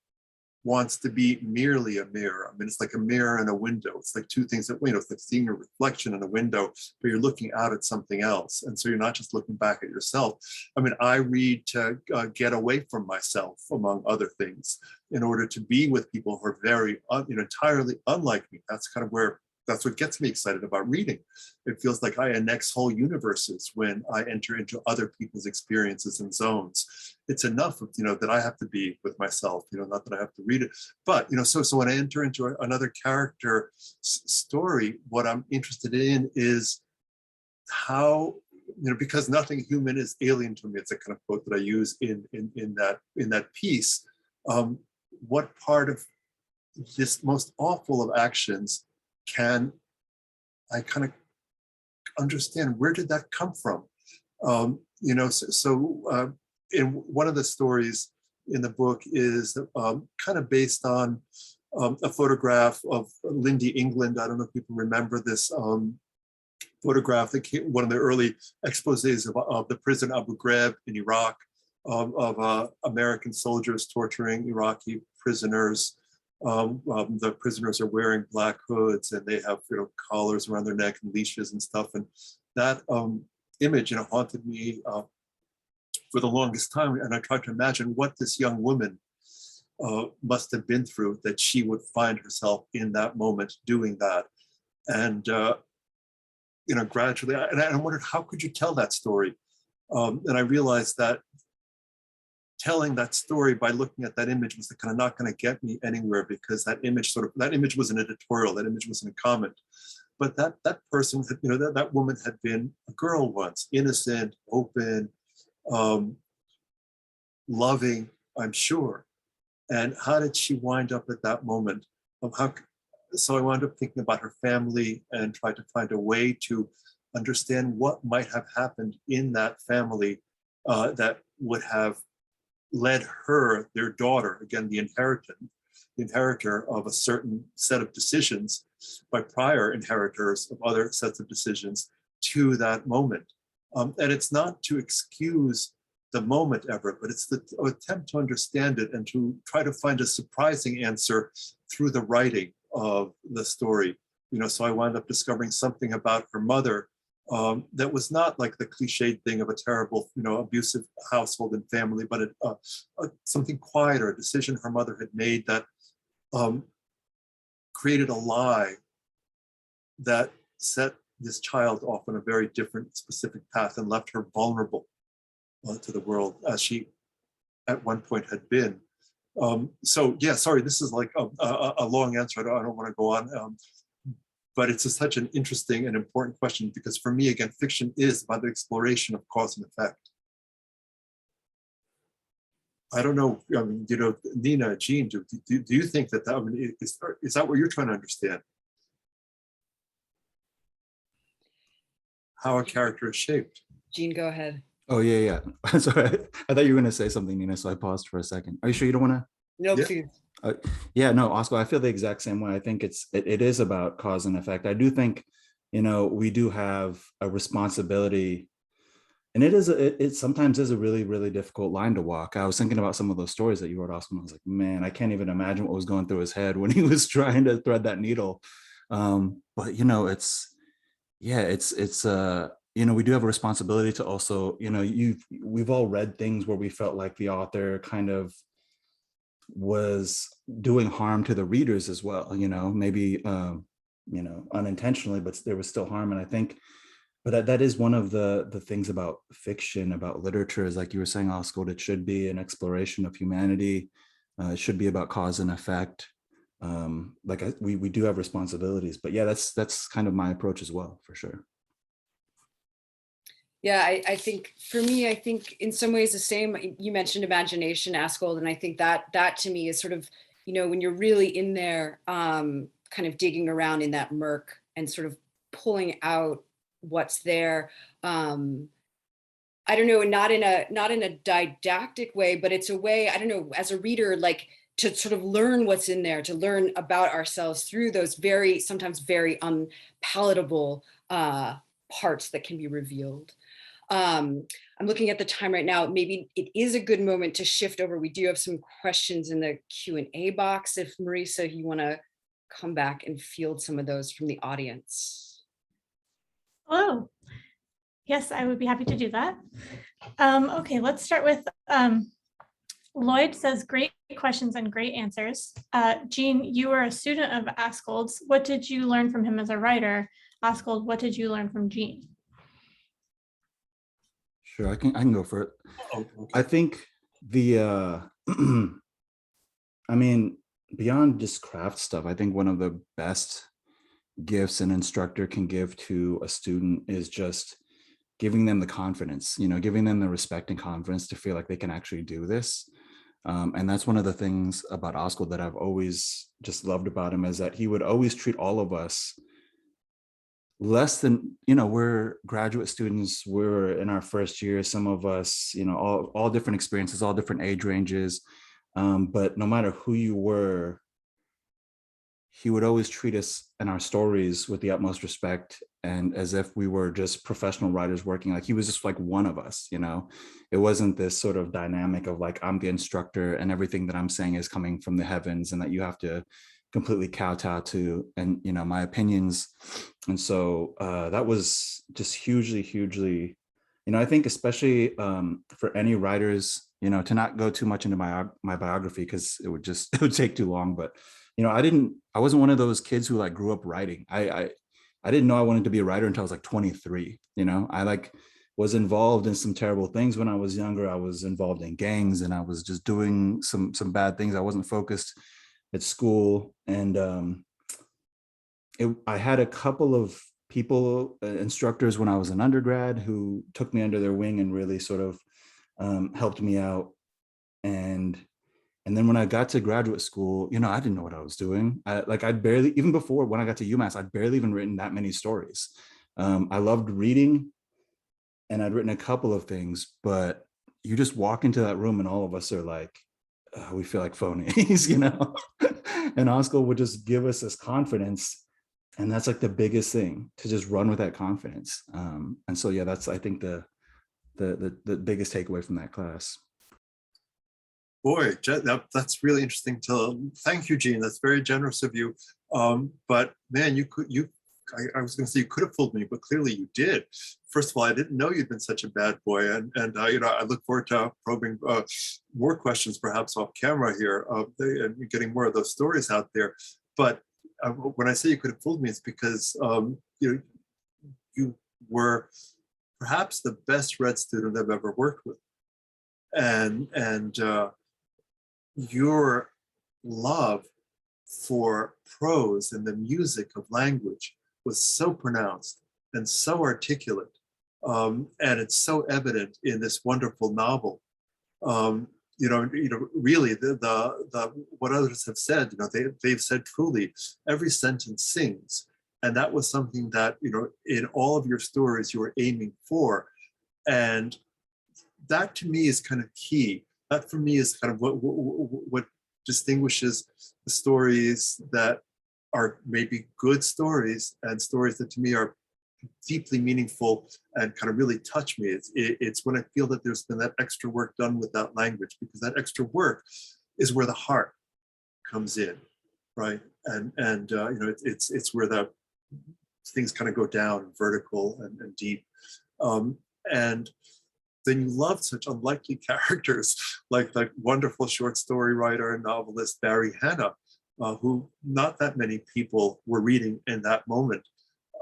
wants to be merely a mirror. I mean, it's like a mirror and a window. It's like two things that, you know, it's like seeing a reflection in a window, but you're looking out at something else, and so you're not just looking back at yourself. I mean, I read to get away from myself, among other things, in order to be with people who are very, you know, entirely unlike me. That's what gets me excited about reading. It feels like I annex whole universes when I enter into other people's experiences and zones. It's enough, you know, that I have to be with myself, you know, not that I have to read it. But, you know, so when I enter into another character story, what I'm interested in is how, you know, because nothing human is alien to me. It's a kind of quote that I use in that piece. What part of this most awful of actions can I kind of understand, where did that come from? In one of the stories in the book is kind of based on a photograph of Lindy England. I don't know if people remember this photograph that came, one of the early exposés of the prison Abu Ghraib in Iraq, of American soldiers torturing Iraqi prisoners. The prisoners are wearing black hoods and they have collars around their neck and leashes and stuff. And that image haunted me for the longest time. And I tried to imagine what this young woman must have been through, that she would find herself in that moment doing that. And gradually, and I wondered, how could you tell that story? And I realized that telling that story by looking at that image was kind of not going to get me anywhere, because that image was an editorial, that image was in a comment. But that person, that woman had been a girl once, innocent, open, loving, I'm sure. And how did she wind up at that moment? So I wound up thinking about her family and tried to find a way to understand what might have happened in that family that would have led her, their daughter, again, the inheritor of a certain set of decisions by prior inheritors of other sets of decisions, to that moment. And it's not to excuse the moment ever, but it's the attempt to understand it and to try to find a surprising answer through the writing of the story. So I wound up discovering something about her mother that was not like the cliched thing of a terrible, abusive household and family, but something quieter, a decision her mother had made that created a lie that set this child off on a very different, specific path and left her vulnerable to the world, as she at one point had been. So yeah, sorry, this is like a long answer. I don't want to go on. But it's such an interesting and important question, because for me, again, fiction is about the exploration of cause and effect. I don't know, Nina, Jean, do you think that, is that what you're trying to understand? How a character is shaped? Jean, go ahead. Oh, yeah. Sorry, I thought you were going to say something, Nina, so I paused for a second. Are you sure you don't want to? No, Yeah. please. Yeah, no, Askold, I feel the exact same way. I think it is about cause and effect. I do think, we do have a responsibility, and it sometimes is a really, really difficult line to walk. I was thinking about some of those stories that you wrote, Askold, and I was like, man, I can't even imagine what was going through his head when he was trying to thread that needle. But we do have a responsibility to also, we've all read things where we felt like the author kind of was doing harm to the readers as well, maybe unintentionally, but there was still harm. And I think, but that is one of the things about fiction, about literature, is like you were saying, Askold, it should be an exploration of humanity. It should be about cause and effect. We do have responsibilities, but yeah, that's kind of my approach as well, for sure. Yeah, I think for me, in some ways the same. You mentioned imagination, Askold, and I think that to me is sort of, when you're really in there, kind of digging around in that murk and sort of pulling out what's there. I don't know, not in a didactic way, but it's a way, I don't know, as a reader, like to sort of learn what's in there, to learn about ourselves through those sometimes very unpalatable parts that can be revealed. I'm looking at the time right now. Maybe it is a good moment to shift over. We do have some questions in the Q&A box. If Marisa, you want to come back and field some of those from the audience. Hello. Yes, I would be happy to do that. Okay, let's start with Lloyd says, great questions and great answers. Jean, you were a student of Askold's. What did you learn from him as a writer? Askold, what did you learn from Jean? Sure, I can go for it. Oh, okay. I think beyond just craft stuff, I think one of the best gifts an instructor can give to a student is just giving them the confidence, giving them the respect and confidence to feel like they can actually do this. And that's one of the things about Askold that I've always just loved about him, is that he would always treat all of us less than, you know, we're graduate students, we're in our first year, some of us, you know, all different experiences, all different age ranges. But no matter who you were, he would always treat us and our stories with the utmost respect and as if we were just professional writers working. Like he was just like one of us, you know. It wasn't this sort of dynamic of like, I'm the instructor and everything that I'm saying is coming from the heavens and that you have to completely kowtow to, and, you know, my opinions. And so that was just hugely, you know, I think especially for any writers, you know, to not go too much into my biography because it would take too long, but you know, I wasn't one of those kids who like grew up writing. I didn't know I wanted to be a writer until I was like 23. You know, I like was involved in some terrible things when I was younger. I was involved in gangs and I was just doing some bad things. I wasn't focused at school. And I had a couple of people, instructors when I was an undergrad who took me under their wing and really sort of helped me out. And then when I got to graduate school, you know, I didn't know what I was doing. I'd barely, even before when I got to UMass, I'd barely even written that many stories. I loved reading and I'd written a couple of things, but you just walk into that room and all of us are like, we feel like phonies, you know? And Askold would just give us this confidence. And that's like the biggest thing, to just run with that confidence. And so, yeah, that's, I think the biggest takeaway from that class. Boy, that's really interesting. Thank you, Gene. That's very generous of you. But man, I was going to say you could have fooled me, but clearly you did. First of all, I didn't know you'd been such a bad boy, and you know, I look forward to probing more questions, perhaps off camera here, and getting more of those stories out there. But when I say you could have fooled me, it's because you know, you were perhaps the best Red student I've ever worked with, and your love for prose and the music of language was so pronounced and so articulate, and it's so evident in this wonderful novel. You know, really, the what others have said, you know, they've said truly, every sentence sings, and that was something that, you know, in all of your stories you were aiming for, and that to me is kind of key. That for me is kind of what distinguishes the stories that are maybe good stories and stories that to me are deeply meaningful and kind of really touch me. It's when I feel that there's been that extra work done with that language, because that extra work is where the heart comes in, right? And you know, it's where the things kind of go down vertical and deep. And then you love such unlikely characters like the wonderful short story writer and novelist Barry Hannah, who not that many people were reading in that moment.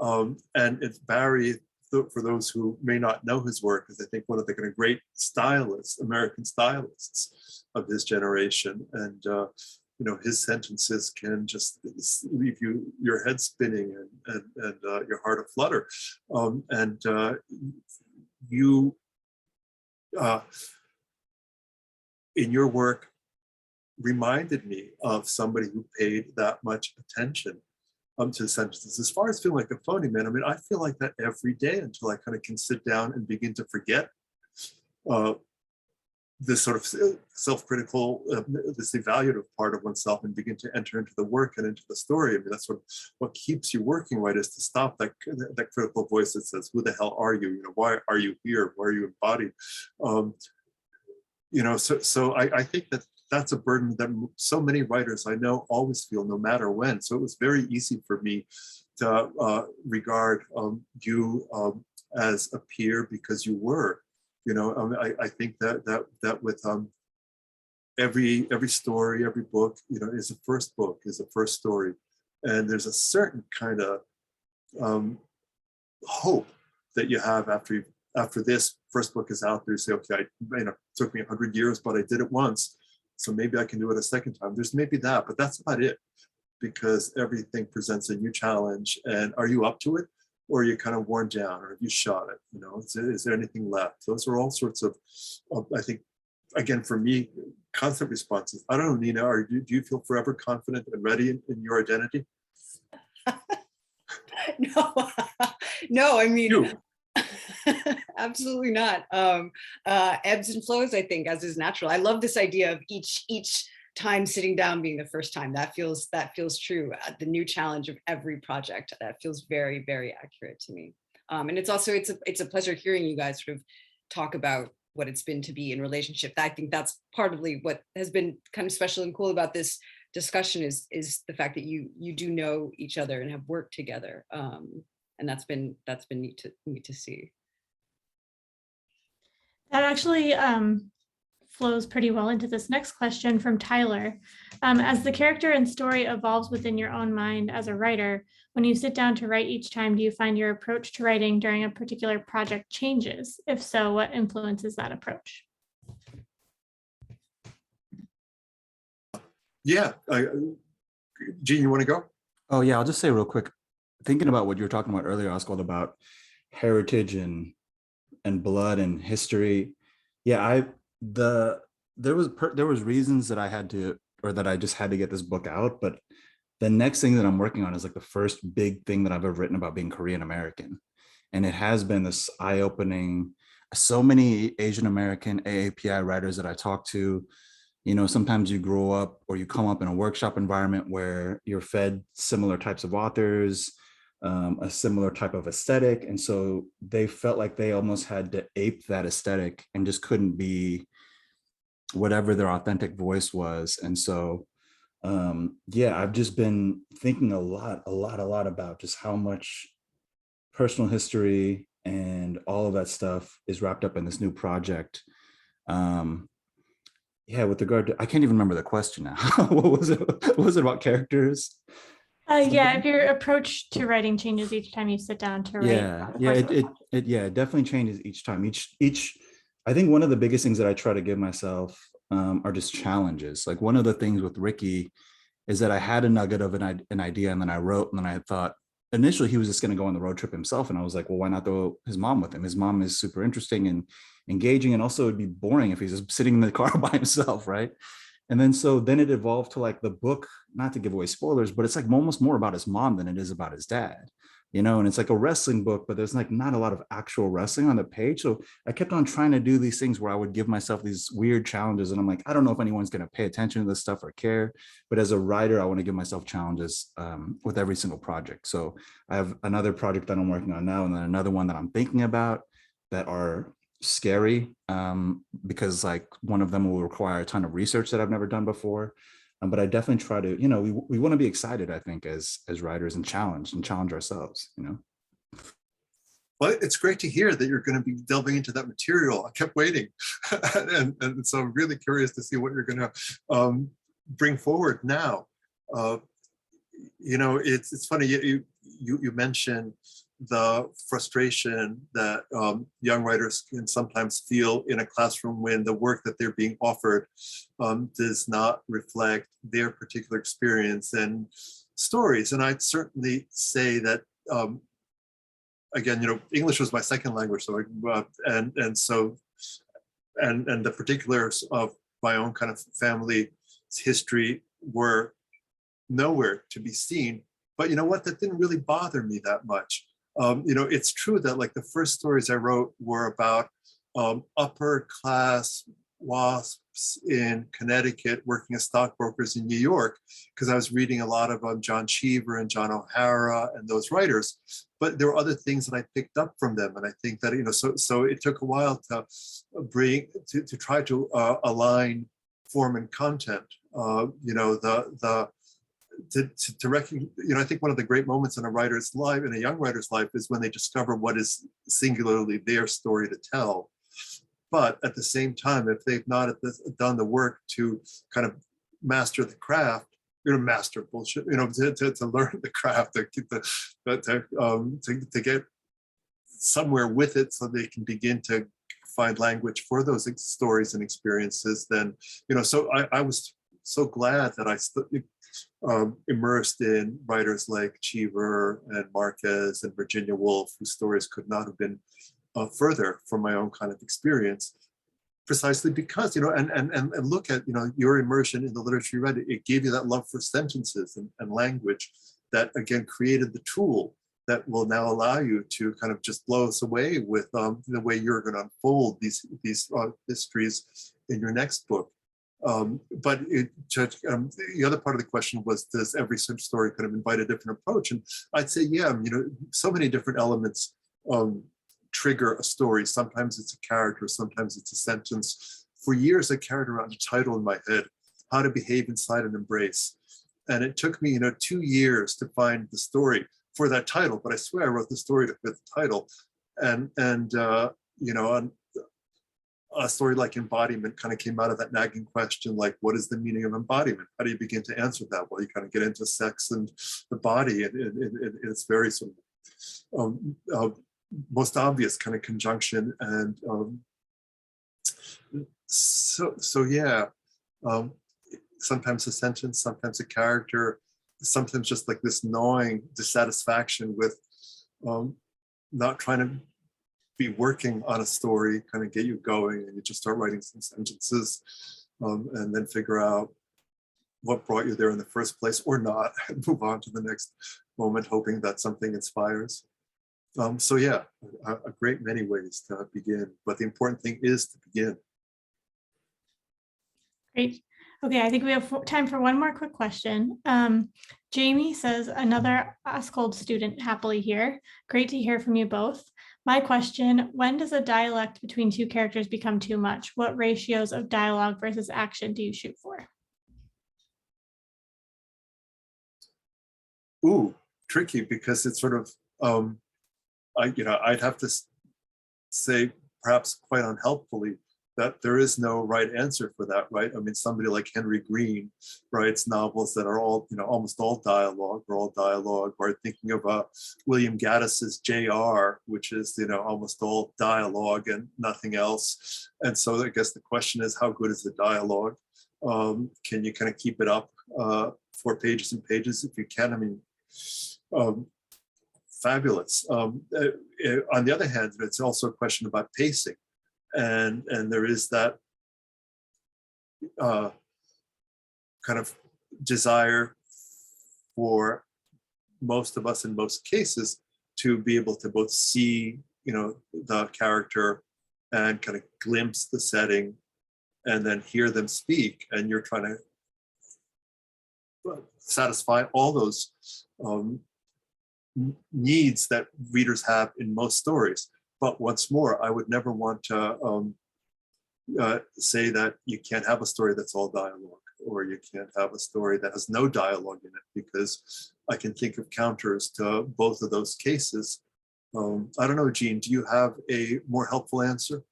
And it's Barry, for those who may not know his work, is I think one of the kind of great stylists, American stylists of his generation. And you know, his sentences can just leave your head spinning and your heart aflutter. And you, in your work, reminded me of somebody who paid that much attention to sentences. As far as feeling like a phony, man, I mean, I feel like that every day until I kind of can sit down and begin to forget this sort of self-critical, this evaluative part of oneself, and begin to enter into the work and into the story. I mean, that's what keeps you working, right? Is to stop that critical voice that says, "Who the hell are you? You know, why are you here? Why are you embodied?" You know, so I think that's a burden that so many writers I know always feel, no matter when. So it was very easy for me to regard you as a peer, because you were. You know, I think that with every story, every book, you know, is a first book, is a first story, and there's a certain kind of hope that you have after this first book is out there. You say, okay, you know, it took me 100 years, but I did it once, so maybe I can do it a second time. There's maybe that, but that's about it, because everything presents a new challenge. And are you up to it? Or are you kind of worn down, or have you shot it? You know, is there anything left? Those are all sorts of I think, again, for me, constant responses. I don't know, Nina, do you feel forever confident and ready in your identity? No, no, I mean, You. absolutely not. Ebbs and flows, I think, as is natural. I love this idea of each time sitting down being the first time. That feels true. The new challenge of every project, that feels very, very accurate to me. And it's also, it's a pleasure hearing you guys sort of talk about what it's been to be in relationship. I think that's partly what has been kind of special and cool about this discussion is the fact that you do know each other and have worked together. And that's been neat to see. That actually flows pretty well into this next question from Tyler. As the character and story evolves within your own mind as a writer, when you sit down to write each time, do you find your approach to writing during a particular project changes? If so, what influences that approach? Yeah. Gene, you want to go? Oh yeah, I'll just say real quick, thinking about what you were talking about earlier, Askold, about heritage and blood and history. Yeah, there was reasons that I had to, or that I just had to get this book out. But the next thing that I'm working on is like the first big thing that I've ever written about being Korean American. And it has been this eye-opening. So many Asian American AAPI writers that I talk to, you know, sometimes you grow up or you come up in a workshop environment where you're fed similar types of authors, a similar type of aesthetic. And so they felt like they almost had to ape that aesthetic and just couldn't be whatever their authentic voice was. And so, yeah, I've just been thinking a lot about just how much personal history and all of that stuff is wrapped up in this new project. Yeah, with regard to, I can't even remember the question now. What was it? What was it about characters? Yeah, if your approach to writing changes each time you sit down to write. Yeah, it definitely changes each time. Each, I think one of the biggest things that I try to give myself are just challenges. Like one of the things with Ricky is that I had a nugget of an idea, and then I wrote, and then I thought initially he was just going to go on the road trip himself, and I was like, well, why not throw his mom with him? His mom is super interesting and engaging, and also it'd be boring if he's just sitting in the car by himself, right? And then then it evolved to like the book, not to give away spoilers, but it's like almost more about his mom than it is about his dad, you know. And it's like a wrestling book, but there's like not a lot of actual wrestling on the page. So I kept on trying to do these things where I would give myself these weird challenges, and I'm like, I don't know if anyone's going to pay attention to this stuff or care, but as a writer, I want to give myself challenges with every single project. So I have another project that I'm working on now, and then another one that I'm thinking about that are scary, because like one of them will require a ton of research that I've never done before. But I definitely try to, you know, we want to be excited, I think, as writers, and challenge ourselves, you know. Well, it's great to hear that you're going to be delving into that material. I kept waiting. and so I'm really curious to see what you're going to bring forward now. You know, it's funny, you mentioned the frustration that young writers can sometimes feel in a classroom when the work that they're being offered does not reflect their particular experience and stories. And I'd certainly say that, again, you know, English was my second language, so so the particulars of my own kind of family history were nowhere to be seen. But you know what? That didn't really bother me that much. You know, it's true that like the first stories I wrote were about upper class WASPs in Connecticut working as stockbrokers in New York, because I was reading a lot of John Cheever and John O'Hara and those writers. But there were other things that I picked up from them, and I think that, you know, so it took a while to try to align form and content. You know, to recognize, you know, I think one of the great moments in a writer's life, in a young writer's life, is when they discover what is singularly their story to tell. But at the same time, if they've not done the work to kind of master the craft, you know, master bullshit, you know, to learn the craft, to get somewhere with it, so they can begin to find language for those stories and experiences, then, you know, so I was so glad that I immersed in writers like Cheever and Marquez and Virginia Woolf, whose stories could not have been further from my own kind of experience, precisely because, you know, and look at, you know, your immersion in the literature you read, it gave you that love for sentences and language that, again, created the tool that will now allow you to kind of just blow us away with the way you're going to unfold these histories in your next book. But the other part of the question was, does every story kind of invite a different approach? And I'd say, yeah, so many different elements trigger a story. Sometimes it's a character, sometimes it's a sentence. For years, I carried around a title in my head, How to Behave Inside an Embrace. And it took me, 2 years to find the story for that title, but I swear I wrote the story to fit the title. And a story like Embodiment kind of came out of that nagging question, like, what is the meaning of embodiment? How do you begin to answer that? Well, you kind of get into sex and the body, and it's very sort of most obvious kind of conjunction. And yeah, sometimes a sentence, sometimes a character, sometimes just like this gnawing dissatisfaction with not trying to be working on a story, kind of get you going, and you just start writing some sentences and then figure out what brought you there in the first place, or not, and move on to the next moment, hoping that something inspires. So yeah, a great many ways to begin, but the important thing is to begin. Great. Okay, I think we have time for one more quick question. Jamie says, another Askold student happily here. Great to hear from you both. My question, when does a dialect between two characters become too much? What ratios of dialogue versus action do you shoot for? Ooh, tricky, because it's sort of, I'd have to say, perhaps quite unhelpfully, that there is no right answer for that, right? I mean, somebody like Henry Green writes novels that are all, almost all dialogue, or thinking of William Gaddis's J.R., which is, almost all dialogue and nothing else. And so I guess the question is, how good is the dialogue? Can you kind of keep it up for pages and pages? If you can, I mean, fabulous. On the other hand, it's also a question about pacing. And there is that kind of desire for most of us in most cases to be able to both see, the character and kind of glimpse the setting and then hear them speak. And you're trying to satisfy all those needs that readers have in most stories. But once more, I would never want to say that you can't have a story that's all dialogue, or you can't have a story that has no dialogue in it, because I can think of counters to both of those cases. I don't know, Gene, do you have a more helpful answer?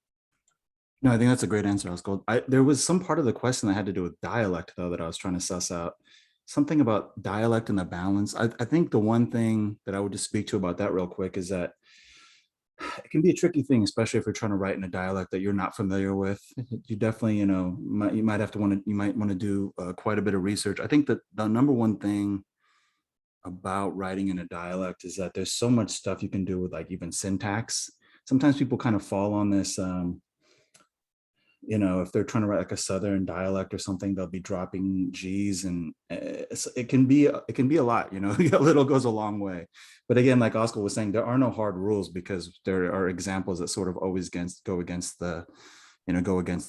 No, I think that's a great answer, Askold. There was some part of the question that had to do with dialect, though, that I was trying to suss out. Something about dialect and the balance. I think the one thing that I would just speak to about that real quick is that it can be a tricky thing, especially if you're trying to write in a dialect that you're not familiar with. You definitely, you might want to do quite a bit of research. I think that the number one thing about writing in a dialect is that there's so much stuff you can do with, like, even syntax. Sometimes people kind of fall on this, if they're trying to write like a Southern dialect or something, they'll be dropping G's, and it can be a lot, a little goes a long way. But again, like Askold was saying, there are no hard rules, because there are examples that sort of always go against the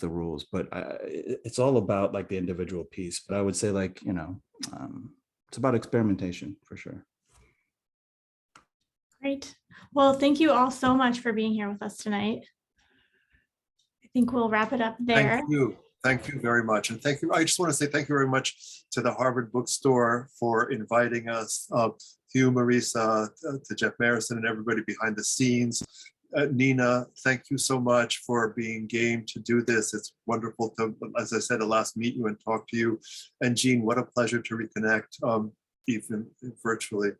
rules. But it's all about like the individual piece. But I would say, like, it's about experimentation for sure. Great. Well, thank you all so much for being here with us tonight. I think we'll wrap it up there. Thank you very much. And thank you. I just want to say thank you very much to the Harvard Bookstore for inviting us, to you, Marisa, to Jeff Marison, and everybody behind the scenes. Nina, thank you so much for being game to do this. It's wonderful to, as I said, at last meet you and talk to you. And Gene, what a pleasure to reconnect, even virtually.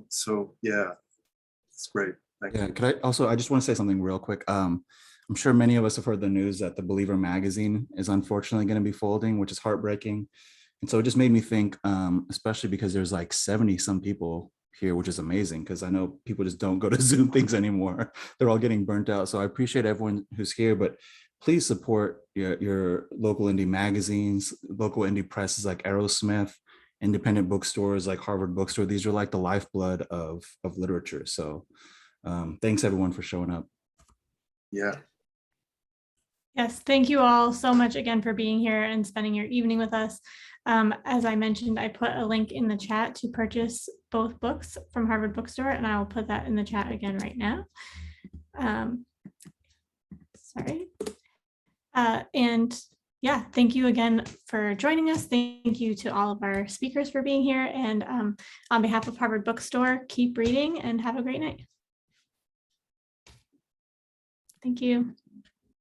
So yeah, it's great. Thank you. I just want to say something real quick. I'm sure many of us have heard the news that the Believer magazine is unfortunately going to be folding, which is heartbreaking. And so it just made me think, especially because there's like 70 some people here, which is amazing, because I know people just don't go to Zoom things anymore. They're all getting burnt out. So I appreciate everyone who's here, but please support your local indie magazines, local indie presses like Aerosmith, independent bookstores like Harvard Bookstore, these are like the lifeblood of literature. So thanks everyone for showing up. Yeah. Yes, thank you all so much again for being here and spending your evening with us. As I mentioned, I put a link in the chat to purchase both books from Harvard Bookstore, and I will put that in the chat again right now. Sorry. And yeah, thank you again for joining us. Thank you to all of our speakers for being here. And on behalf of Harvard Bookstore, keep reading and have a great night. Thank you.